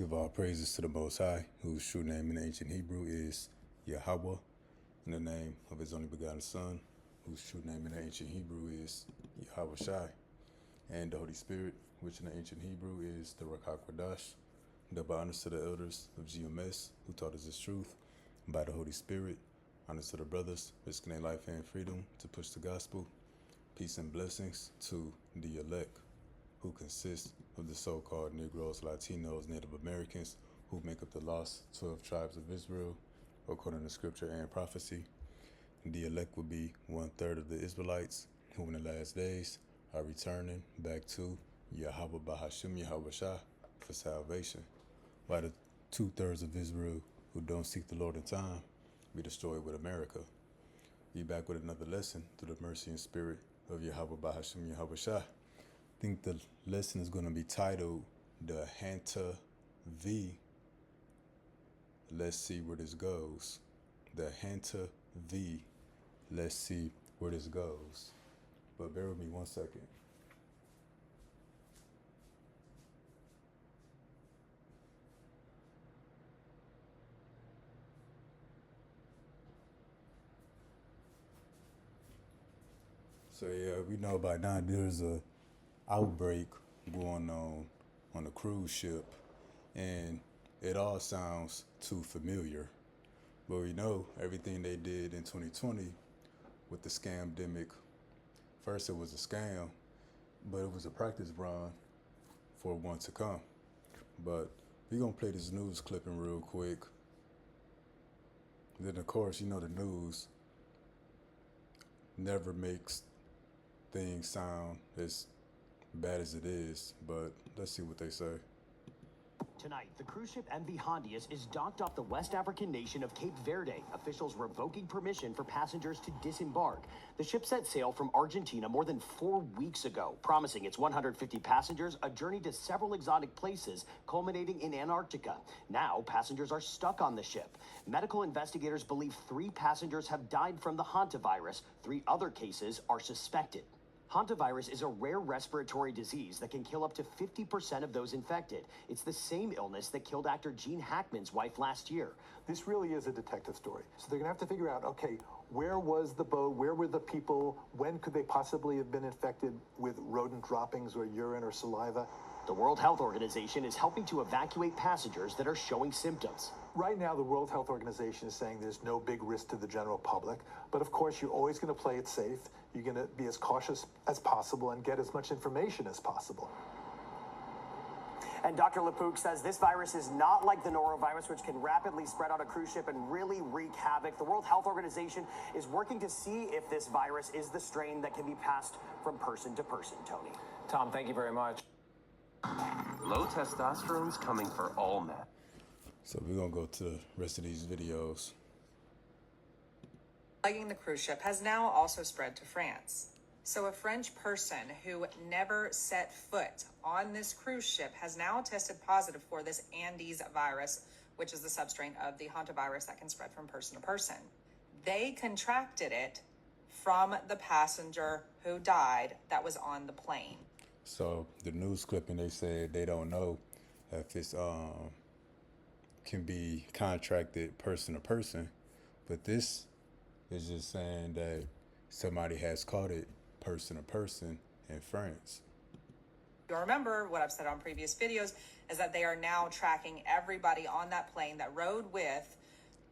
Give all praises to the Most High, whose true name in ancient Hebrew is Yahweh, in the name of his only begotten Son, whose true name in ancient Hebrew is Yahweh Shai, and the Holy Spirit, which in the ancient Hebrew is the Ruach HaKodesh. Double honors to the elders of GMS, who taught us this truth by the Holy Spirit. Honors to the brothers, risking their life and freedom to push the gospel. Peace and blessings to the elect, who consist of the so-called Negroes, Latinos, Native Americans, who make up the lost 12 tribes of Israel, according to scripture and prophecy. The elect will be 1/3 of the Israelites, who in the last days are returning back to Yahweh Bahashim Yahweh Shah for salvation, while the 2/3 of Israel who don't seek the Lord in time be destroyed with America. Be back with another lesson through the mercy and spirit of Yahweh Bahashim Yahweh Shah. I think the lesson is going to be titled the Hanta V. Let's see where this goes. The Hanta V. Let's see where this goes. But bear with me 1 second. So yeah, we know by now there's a outbreak going on a cruise ship, and it all sounds too familiar. But we know everything they did in 2020 with the scamdemic. First it was a scam, but it was a practice run for one to come. But we're gonna play this news clipping real quick. Then of course, you know, the news never makes things sound as bad as it is, but let's see what they say. Tonight, the cruise ship MV Hondius is docked off the West African nation of Cape Verde, officials revoking permission for passengers to disembark. The ship set sail from Argentina more than 4 weeks ago, promising its 150 passengers a journey to several exotic places, culminating in Antarctica. Now, passengers are stuck on the ship. Medical investigators believe 3 passengers have died from the Hanta virus. 3 other cases are suspected. Hantavirus is a rare respiratory disease that can kill up to 50% of those infected. It's the same illness that killed actor Gene Hackman's wife last year. This really is a detective story. So they're gonna have to figure out, okay, where was the boat? Where were the people? When could they possibly have been infected with rodent droppings or urine or saliva? The World Health Organization is helping to evacuate passengers that are showing symptoms. Right now, the World Health Organization is saying there's no big risk to the general public. But of course, you're always going to play it safe. You're going to be as cautious as possible and get as much information as possible. And Dr. Lepouk says this virus is not like the norovirus, which can rapidly spread on a cruise ship and really wreak havoc. The World Health Organization is working to see if this virus is the strain that can be passed from person to person. Tony. Tom, thank you very much. Low testosterone's coming for all men. So we're going to go to the rest of these videos. Plaguing the cruise ship has now also spread to France. So a French person who never set foot on this cruise ship has now tested positive for this Andes virus, which is the substrain of the hantavirus that can spread from person to person. They contracted it from the passenger who died that was on the plane. So the news clipping, they said they don't know if it's can be contracted person to person, but this is just saying that somebody has caught it person to person in France. You'll remember what I've said on previous videos is that they are now tracking everybody on that plane that rode with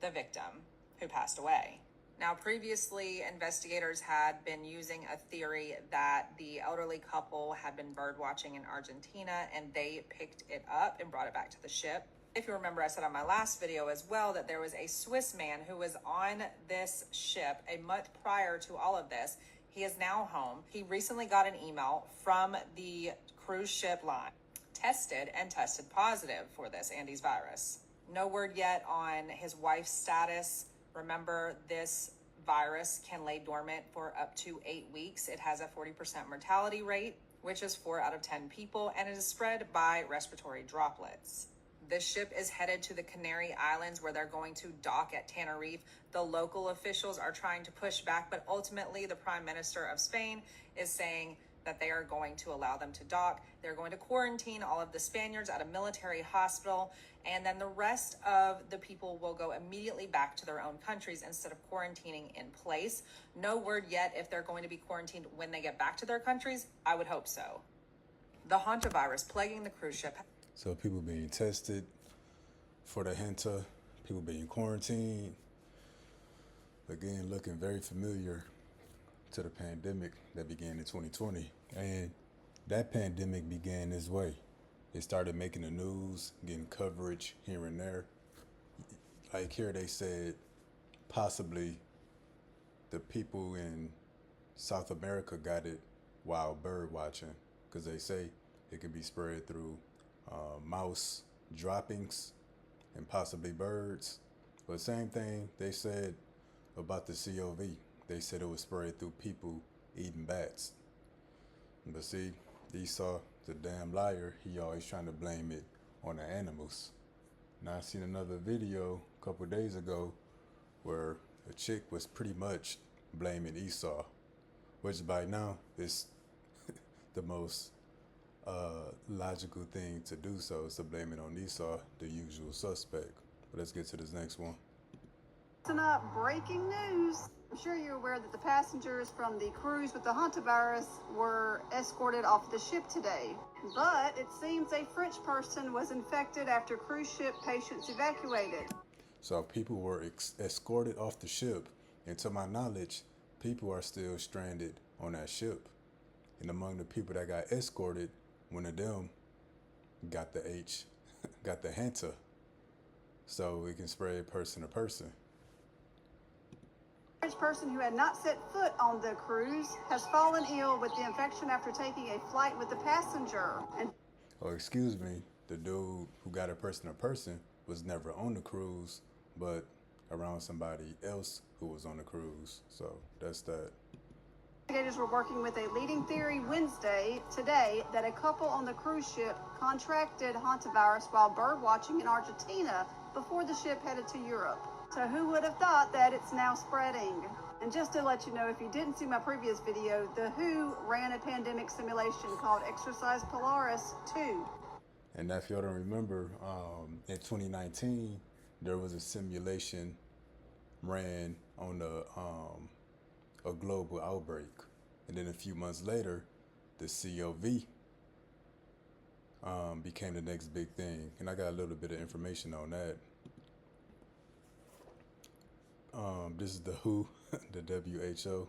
the victim who passed away. Now, previously, investigators had been using a theory that the elderly couple had been bird watching in Argentina and they picked it up and brought it back to the ship. If you remember, I said on my last video as well that there was a Swiss man who was on this ship a month prior to all of this. He is now home. He recently got an email from the cruise ship line, tested positive for this Andes virus. No word yet on his wife's status. Remember, this virus can lay dormant for up to 8 weeks. It has a 40% mortality rate, which is 4 out of 10 people, and it is spread by respiratory droplets. The ship is headed to the Canary Islands where they're going to dock at Tenerife. The local officials are trying to push back, but ultimately the Prime Minister of Spain is saying that they are going to allow them to dock. They're going to quarantine all of the Spaniards at a military hospital, and then the rest of the people will go immediately back to their own countries instead of quarantining in place. No word yet if they're going to be quarantined when they get back to their countries. I would hope so. The Hanta virus plaguing the cruise ship. So people being tested for the Hanta, people being quarantined. Again, looking very familiar to the pandemic that began in 2020. And that pandemic began this way. It started making the news, getting coverage here and there. Like here they said, possibly the people in South America got it while bird watching, because they say it could be spread through mouse droppings and possibly birds. But same thing they said about the COV. They said it was spread through people eating bats. But see, Esau, the damn liar, he always trying to blame it on the animals. Now I seen another video a couple days ago where a chick was pretty much blaming Esau, which by now is the most logical thing to do so, is to blame it on Esau, the usual suspect. But let's get to this next one. Tonight, breaking news. I'm sure you're aware that the passengers from the cruise with the Hanta virus were escorted off the ship today. But it seems a French person was infected after cruise ship patients evacuated. So people were escorted off the ship, and to my knowledge, people are still stranded on that ship. And among the people that got escorted, one of them got the got the Hanta. So it can spread person to person. A French person who had not set foot on the cruise has fallen ill with the infection after taking a flight with the passenger. Oh, excuse me, the dude who got it person to person was never on the cruise, but around somebody else who was on the cruise. So that's that. Investigators were working with a leading theory today, that a couple on the cruise ship contracted hantavirus while bird watching in Argentina before the ship headed to Europe. So who would have thought that it's now spreading? And just to let you know, if you didn't see my previous video, the WHO ran a pandemic simulation called Exercise Polaris 2. And if y'all don't remember, in 2019, there was a simulation ran on a global outbreak. And then a few months later, the COV became the next big thing. And I got a little bit of information on that. This is the WHO, the WHO,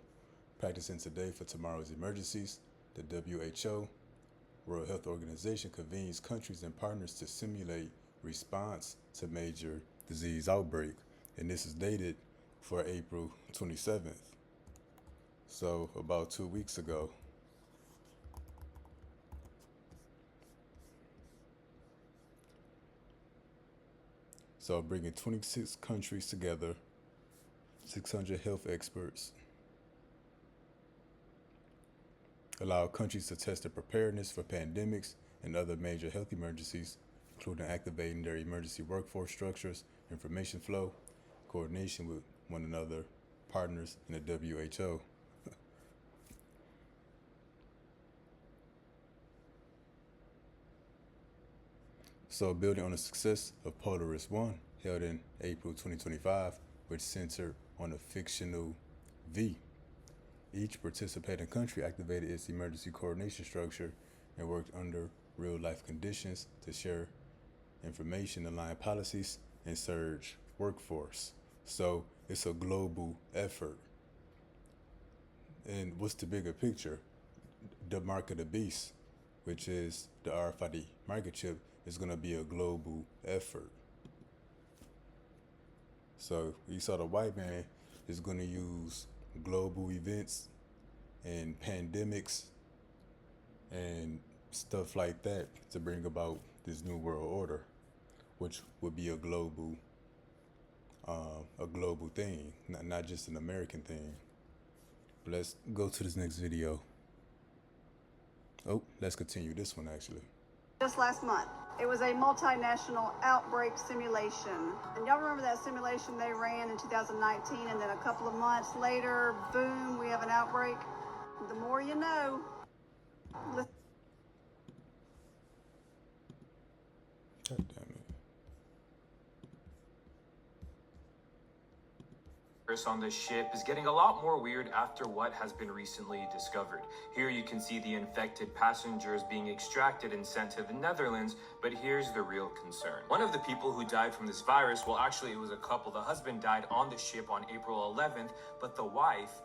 practicing today for tomorrow's emergencies. The WHO, World Health Organization, convenes countries and partners to simulate response to major disease outbreak. And this is dated for April 27th. So about 2 weeks ago. So bringing 26 countries together, 600 health experts, allow countries to test their preparedness for pandemics and other major health emergencies, including activating their emergency workforce structures, information flow, coordination with one another, partners in the WHO. So building on the success of Polaris 1, held in April 2025, which centered on a fictional V. Each participating country activated its emergency coordination structure and worked under real-life conditions to share information, align policies, and surge workforce. So it's a global effort. And what's the bigger picture? The mark of the beast, which is the RFID microchip, is going to be a global effort. So you saw the white man is going to use global events and pandemics and stuff like that to bring about this new world order, which would be a global thing, not just an American thing. But let's go to this next video. Oh, let's continue this one actually. Just last month, it was a multinational outbreak simulation. And y'all remember that simulation they ran in 2019, and then a couple of months later, boom, we have an outbreak? The more you know. God damn it. On the ship is getting a lot more weird after what has been recently discovered. Here you can see the infected passengers being extracted and sent to the Netherlands, but here's the real concern. One of the people who died from this virus, well actually it was a couple. The husband died on the ship on April 11th, but the wife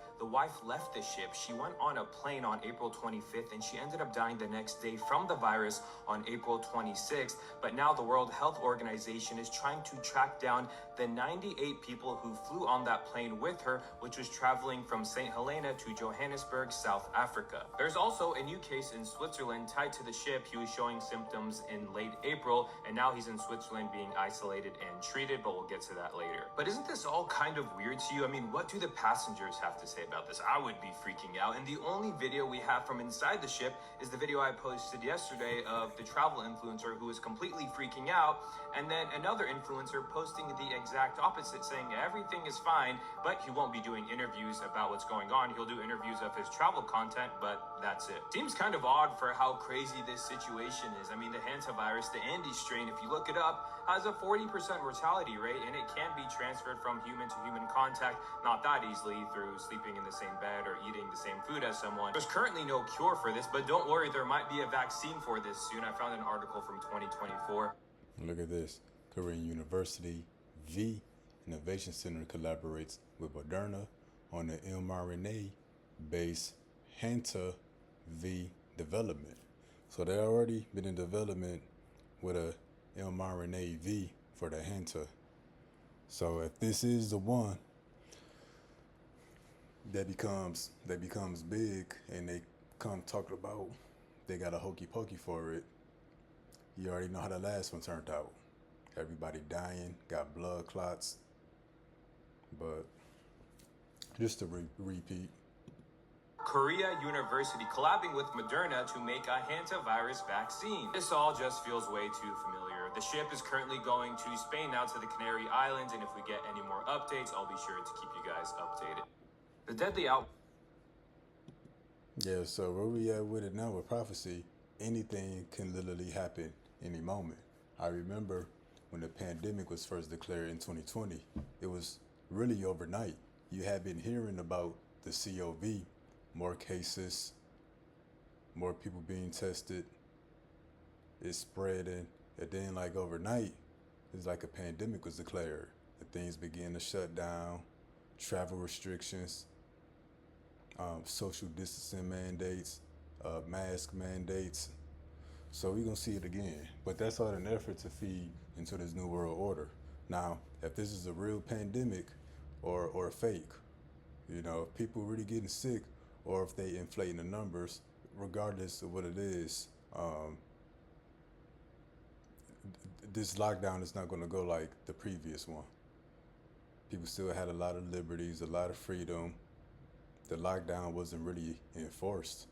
left the ship. She went on a plane on April 25th and she ended up dying the next day from the virus on April 26th. But now the World Health Organization is trying to track down the 98 people who flew on that plane with her, which was traveling from St. Helena to Johannesburg, South Africa. There's also a new case in Switzerland tied to the ship. He was showing symptoms in late April, and now he's in Switzerland being isolated and treated, but we'll get to that later. But isn't this all kind of weird to you? I mean, what do the passengers have to say about this? I would be freaking out. And the only video we have from inside the ship is the video I posted yesterday of the travel influencer who is completely freaking out, and then another influencer posting the exact opposite, saying everything is fine, but he won't be doing interviews about what's going on. He'll do interviews of his travel content, but that's it. Seems kind of odd for how crazy this situation is. I mean, the Hanta virus, the Andes strain, if you look it up, has a 40% mortality rate, and it can be transferred from human to human contact, not that easily through sleeping in the same bed or eating the same food as someone. There's currently no cure for this, but don't worry, there might be a vaccine for this soon. I found an article from 2024. Look at this. Korean University V Innovation Center collaborates with Moderna on the mRNA-based Hanta V development. So they already been in development with a mRNA V for the Hanta. So if this is the one that becomes big and they come talking about they got a hokey pokey for it, you already know how the last one turned out. Everybody dying, got blood clots. But just to repeat. Korea University collabing with Moderna to make a hantavirus vaccine. This all just feels way too familiar. The ship is currently going to Spain now, to the Canary Islands, and if we get any more updates, I'll be sure to keep you guys updated. The deadly out. Yeah, so where we at with it now with prophecy, anything can literally happen any moment. I remember when the pandemic was first declared in 2020, it was really overnight. You had been hearing about the COV, more cases, more people being tested, it's spreading, and then like overnight, it's like a pandemic was declared. The things began to shut down, travel restrictions, social distancing mandates, mask mandates. So we're gonna see it again. But that's all an effort to feed into this new world order. Now, if this is a real pandemic or fake, you know, if people really getting sick or if they inflating the numbers, regardless of what it is, this lockdown is not gonna go like the previous one. People still had a lot of liberties, a lot of freedom. The lockdown wasn't really enforced,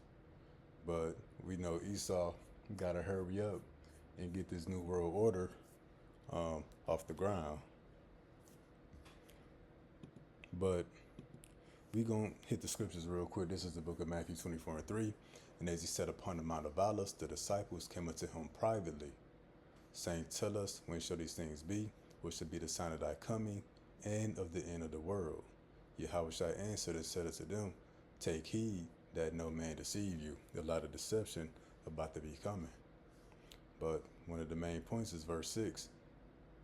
but we know Esau gotta hurry up and get this new world order off the ground. But we gonna hit the scriptures real quick. This is the book of Matthew 24:3. And as he sat upon the Mount of Olives, the disciples came unto him privately, saying, Tell us, when shall these things be? What shall be the sign of thy coming and of the end of the world? Yahushua answered and said unto them, Take heed that no man deceive you. A lot of deception about to be coming. But one of the main points is verse 6.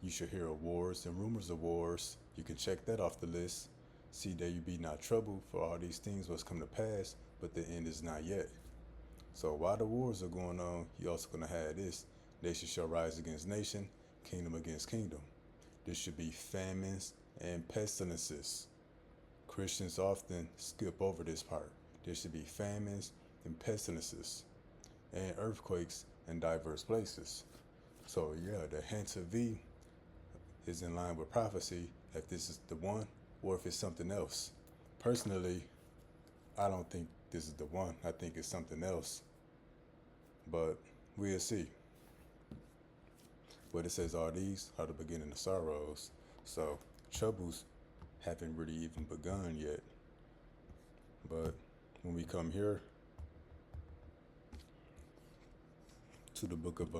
You shall hear of wars and rumors of wars. You can check that off the list. See that you be not troubled, for all these things must come to pass, but the end is not yet. So while the wars are going on, you're also going to have this. Nation shall rise against nation, kingdom against kingdom. There should be famines and pestilences. Christians often skip over this part. There should be famines and pestilences and earthquakes in diverse places. So yeah, the Hanta V is in line with prophecy, if this is the one or if it's something else. Personally, I don't think this is the one. I think it's something else. But we'll see. But it says all these are the beginning of sorrows. So troubles haven't really even begun yet. But when we come here, to the book of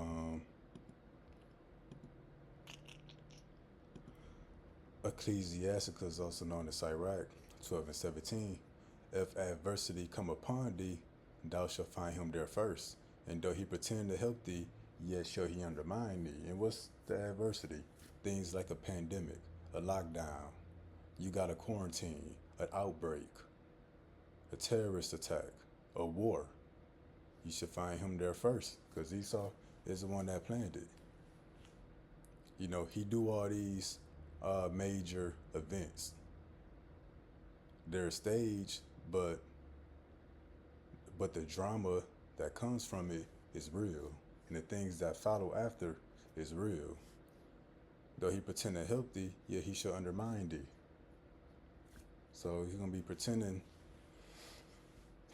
Ecclesiasticus, also known as Sirach 12 and 17. If adversity come upon thee, thou shalt find him there first. And though he pretend to help thee, yet shall he undermine thee. And what's the adversity? Things like a pandemic, a lockdown, you got a quarantine, an outbreak, a terrorist attack, a war. You should find him there first, because Esau is the one that planned it. You know, he do all these major events. They're staged, but the drama that comes from it is real, and the things that follow after is real. Though he pretend to help thee, yet he shall undermine thee. So he's gonna be pretending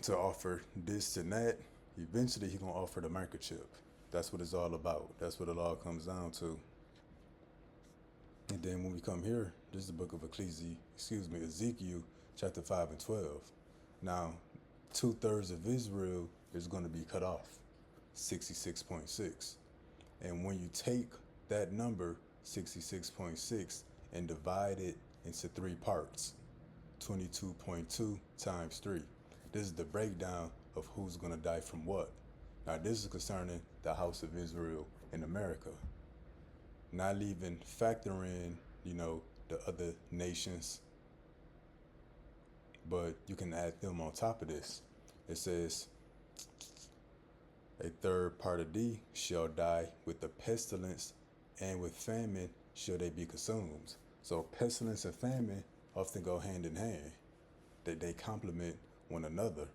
to offer this and that. Eventually, he's gonna offer the microchip. That's what it's all about. That's what it all comes down to. And then when we come here, this is the book of Ezekiel, chapter 5 and 12. Now, 2/3 of Israel is going to be cut off, 66.6. And when you take that number, 66.6, and divide it into 3 parts, 22.2 times 3. This is the breakdown of who's going to die from what. Now, this is concerning the house of Israel in America. Not even factor in, the other nations, but you can add them on top of this. It says, a third part of thee shall die with the pestilence, and with famine shall they be consumed. So pestilence and famine often go hand in hand. They complement one another.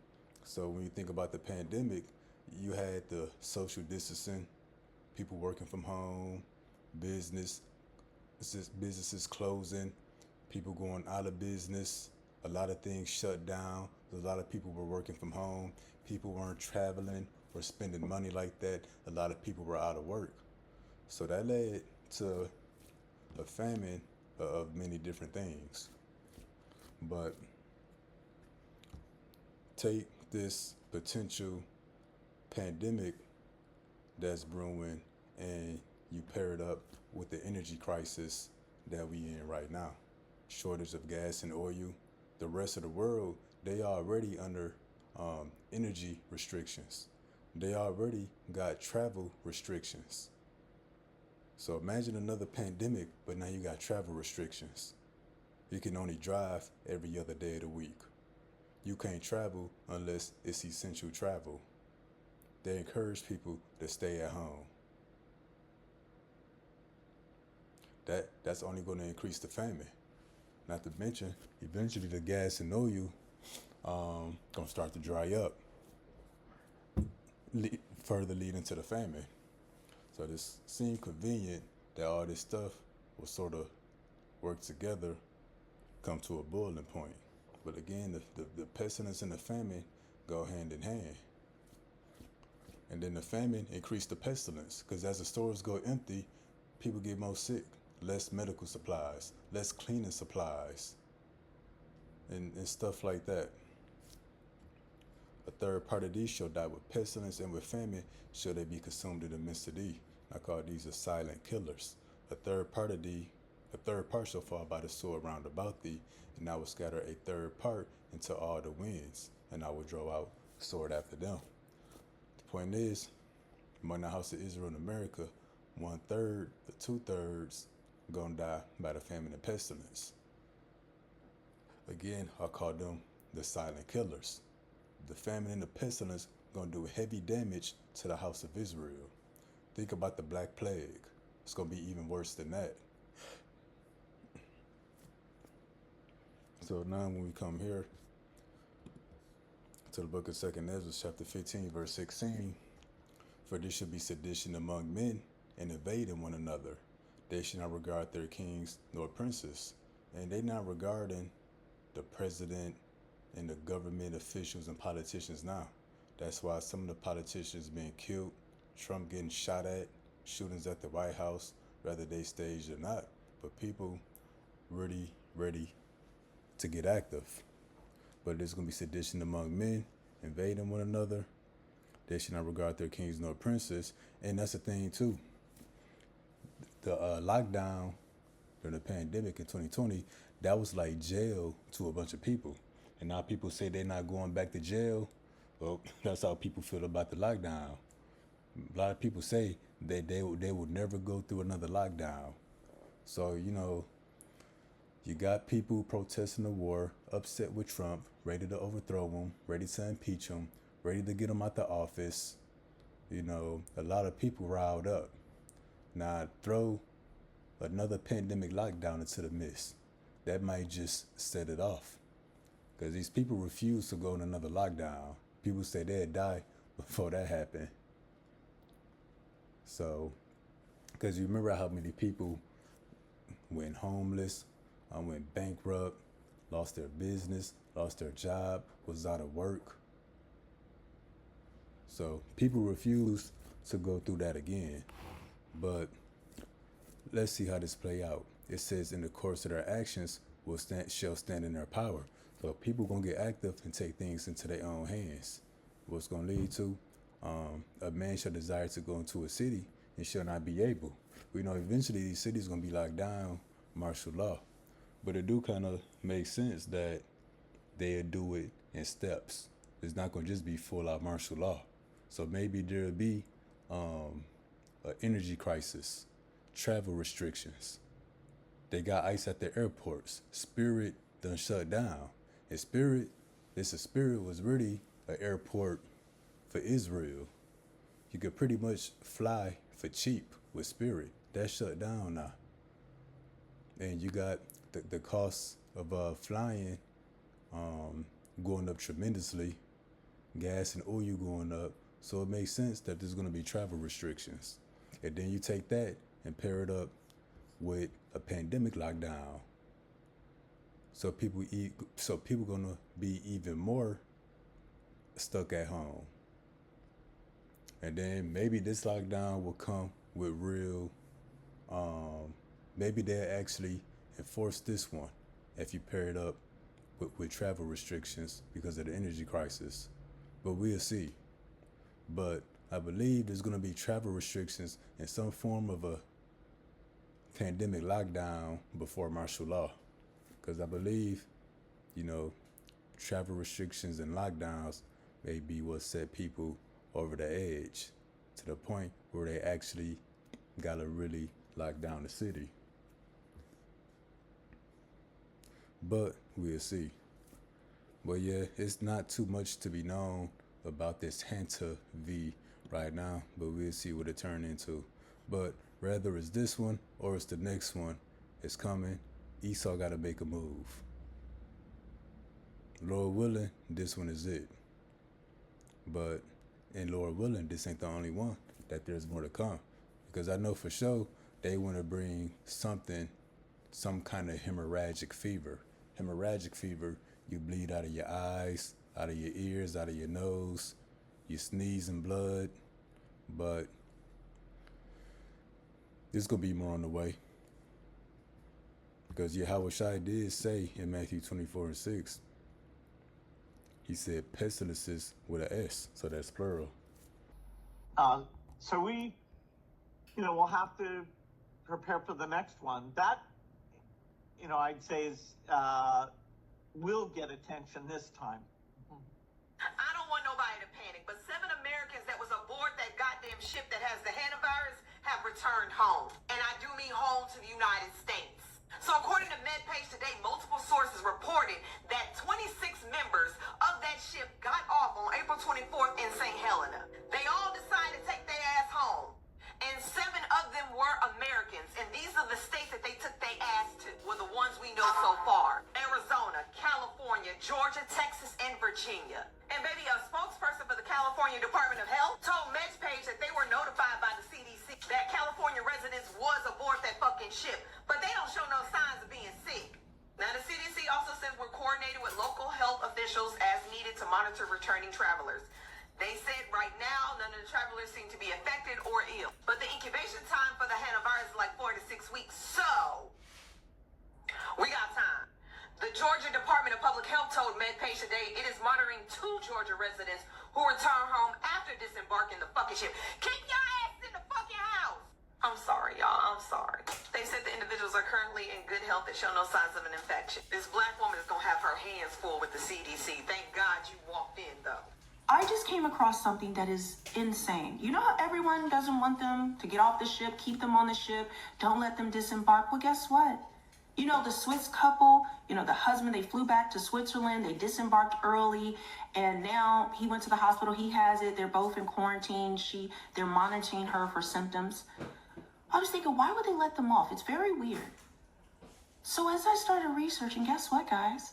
So when you think about the pandemic, you had the social distancing, people working from home, businesses closing, people going out of business, a lot of things shut down. A lot of people were working from home. People weren't traveling or spending money like that. A lot of people were out of work. So that led to a famine of many different things. But take this potential pandemic that's brewing and you pair it up with the energy crisis that we in right now. Shortage of gas and oil. The rest of the world, they already under energy restrictions. They already got travel restrictions. So imagine another pandemic, but now you got travel restrictions. You can only drive every other day of the week. You can't travel unless it's essential travel. They encourage people to stay at home. That's only going to increase the famine. Not to mention, eventually the gas and oil gonna start to dry up, further leading to the famine. So this seemed convenient that all this stuff will sort of work together, come to a boiling point. But again, the pestilence and the famine go hand in hand. And then the famine increased the pestilence, because as the stores go empty, people get more sick. Less medical supplies, less cleaning supplies, and stuff like that. A third part of these shall die with pestilence, and with famine shall they be consumed in the midst of thee. I call these the silent killers. A third part shall fall by the sword round about thee, and I will scatter a third part into all the winds, and I will draw out the sword after them. The point is, among the house of Israel in America, 1/3 to 2/3 gonna die by the famine and pestilence. Again, I call them the silent killers. The famine and the pestilence gonna do heavy damage to the house of Israel. Think about the Black Plague. It's gonna be even worse than that. So now when we come here to the book of 2nd Ezra, chapter 15, verse 16, for there should be sedition among men and invading one another. They should not regard their kings nor princes. And they not regarding the president and the government officials and politicians now. That's why some of the politicians being killed, Trump getting shot at, shootings at the White House, whether they staged or not. But people really ready to get active. But there's going to be sedition among men, invading one anher. They should not regard their kings nor princes. And that's the thing too. The lockdown during the pandemic in 2020, that was like jail to a bunch of people. And now people say they're not going back to jail. Well, that's how people feel about the lockdown. A lot of people say that they will never go through another lockdown. So, you know, you got people protesting the war, upset with Trump, ready to overthrow him, ready to impeach him, ready to get him out the office. You know, a lot of people riled up. Now, throw another pandemic lockdown into the mist. That might just set it off. Because these people refuse to go in another lockdown. People say they'd die before that happened. So, because you remember how many people went homeless, went bankrupt, lost their business, lost their job, was out of work. So people refuse to go through that again. But let's see how this play out. It says in the course of their actions shall stand in their power. So people gonna get active and take things into their own hands. What's gonna lead to? A man shall desire to go into a city and shall not be able. We know eventually these cities gonna be locked down, martial law. But it do kind of make sense that they'll do it in steps. It's not gonna just be full out martial law. So maybe there'll be an energy crisis, travel restrictions. They got ICE at the airports. Spirit done shut down. And Spirit was really an airport for Israel. You could pretty much fly for cheap with Spirit. That's shut down now. And you got the cost of flying going up tremendously. Gas and oil going up. So it makes sense that there's going to be travel restrictions. And then you take that and pair it up with a pandemic lockdown. So people gonna be even more stuck at home. And then maybe this lockdown will come with real, maybe they'll actually enforce this one if you pair it up with travel restrictions because of the energy crisis. But we'll see. But I believe there's gonna be travel restrictions in some form of a pandemic lockdown before martial law. Because I believe, you know, travel restrictions and lockdowns may be what set people over the edge to the point where they actually gotta really lock down the city. But we'll see. But yeah, it's not too much to be known about this Hanta V right now, but we'll see what it turns into. But whether it's this one or it's the next one, it's coming. Esau got to make a move. Lord willing, this one is it. But in Lord willing, this ain't the only one, that there's more to come. Because I know for sure they want to bring some kind of hemorrhagic fever. Hemorrhagic fever, you bleed out of your eyes, out of your ears, out of your nose, you sneeze in blood. But there's going to be more on the way. Because Yahushua did say in Matthew 24:6, he said pestilences with an S, so that's plural. So we, we'll have to prepare for the next one. That, I'd say is, will get attention this time. I don't want nobody to panic, but 7 Americans that was aboard that goddamn ship that has the hantavirus have returned home. And I do mean home to the United States. So according to MedPage today, multiple sources reported that 26 members of that ship got off on April 24th in St. Helena. They all decided to take their ass home. And 7 of them were Americans. And these are the states that they took their ass to, were the ones we know so far. Arizona, California, Georgia, Texas, and Virginia. And baby, a spokesperson for the California Department of Health told MedPage that they were notified by the CDC that California residents was aboard that fucking ship, but they don't show no signs of being sick. Now, the CDC also says we're coordinating with local health officials as needed to monitor returning travelers. They said right now, none of the travelers seem to be affected or ill. But the incubation time for the hantavirus is like 4 to 6 weeks. So, we got time. The Georgia Department of Public Health told MedPage today it is monitoring 2 Georgia residents who who return home after disembarking the fucking ship. Keep your ass in the fucking house. I'm sorry, y'all. I'm sorry. They said the individuals are currently in good health and show no signs of an infection. This black woman is gonna have her hands full with the CDC. Thank God you walked in, though. I just came across something that is insane. You know how everyone doesn't want them to get off the ship, keep them on the ship, don't let them disembark? Well, guess what? You know, the Swiss couple, you know, the husband, they flew back to Switzerland, they disembarked early, and now he went to the hospital, he has it, they're both in quarantine, they're monitoring her for symptoms. I was thinking, why would they let them off? It's very weird. So as I started researching, guess what, guys?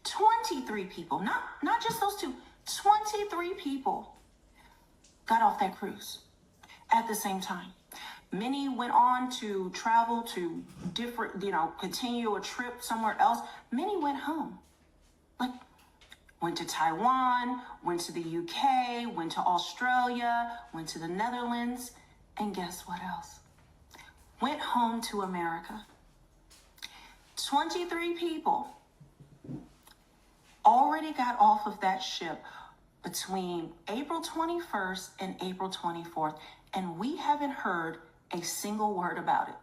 23 people, not just those two, 23 people got off that cruise at the same time. Many went on to travel to different, continue a trip somewhere else. Many went home. Like, went to Taiwan, went to the UK, went to Australia, went to the Netherlands, and guess what else? Went home to America. 23 people already got off of that ship between April 21st and April 24th, and we haven't heard a single word about it.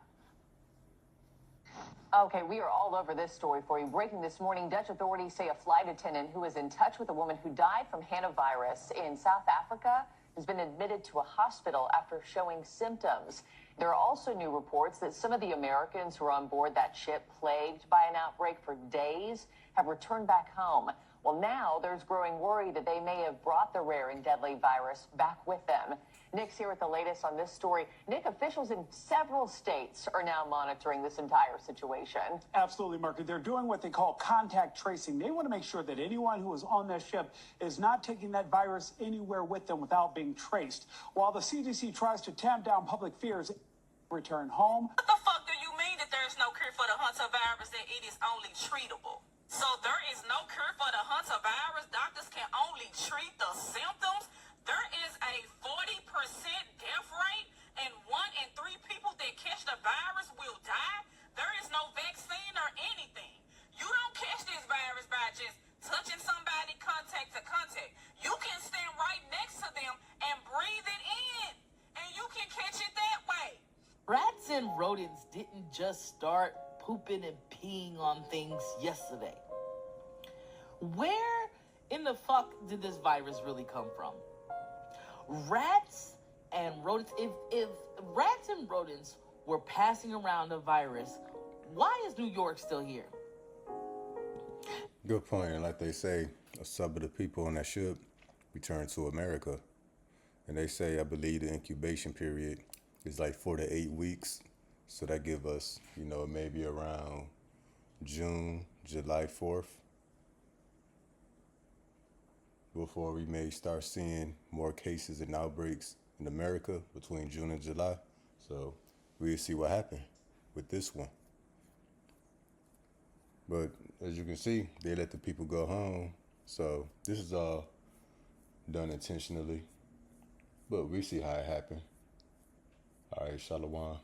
Okay, we are all over this story for you. Breaking this morning, Dutch authorities say a flight attendant who was in touch with a woman who died from hantavirus in South Africa has been admitted to a hospital after showing symptoms. There are also new reports that some of the Americans who were on board that ship plagued by an outbreak for days have returned back home. Well, now there's growing worry that they may have brought the rare and deadly virus back with them. Nick's here with the latest on this story. Nick, officials in several states are now monitoring this entire situation. Absolutely, Mark. They're doing what they call contact tracing. They want to make sure that anyone who is on this ship is not taking that virus anywhere with them without being traced. While the CDC tries to tamp down public fears, return home. What the fuck do you mean that there's no cure for the Hanta virus and it is only treatable? So there is no cure for the Hanta virus? Doctors can only treat the symptoms? There is a 40% death rate, and 1 in 3 people that catch the virus will die? There is no vaccine or anything. You don't catch this virus by just touching somebody contact to contact. You can stand right next to them and breathe it in, and you can catch it that way. Rats and rodents didn't just start pooping and peeing on things yesterday. Where in the fuck did this virus really come from? Rats and rodents, if rats and rodents were passing around the virus, why is New York still here? Good point. And like they say, a sub of the people on that ship returned to America. And they say, I believe the incubation period is like 4 to 8 weeks. So that give us, maybe around June, July 4th. Before we may start seeing more cases and outbreaks in America between June and July. So we'll see what happens with this one. But as you can see, they let the people go home. So this is all done intentionally. But we see how it happened. All right, Shalom.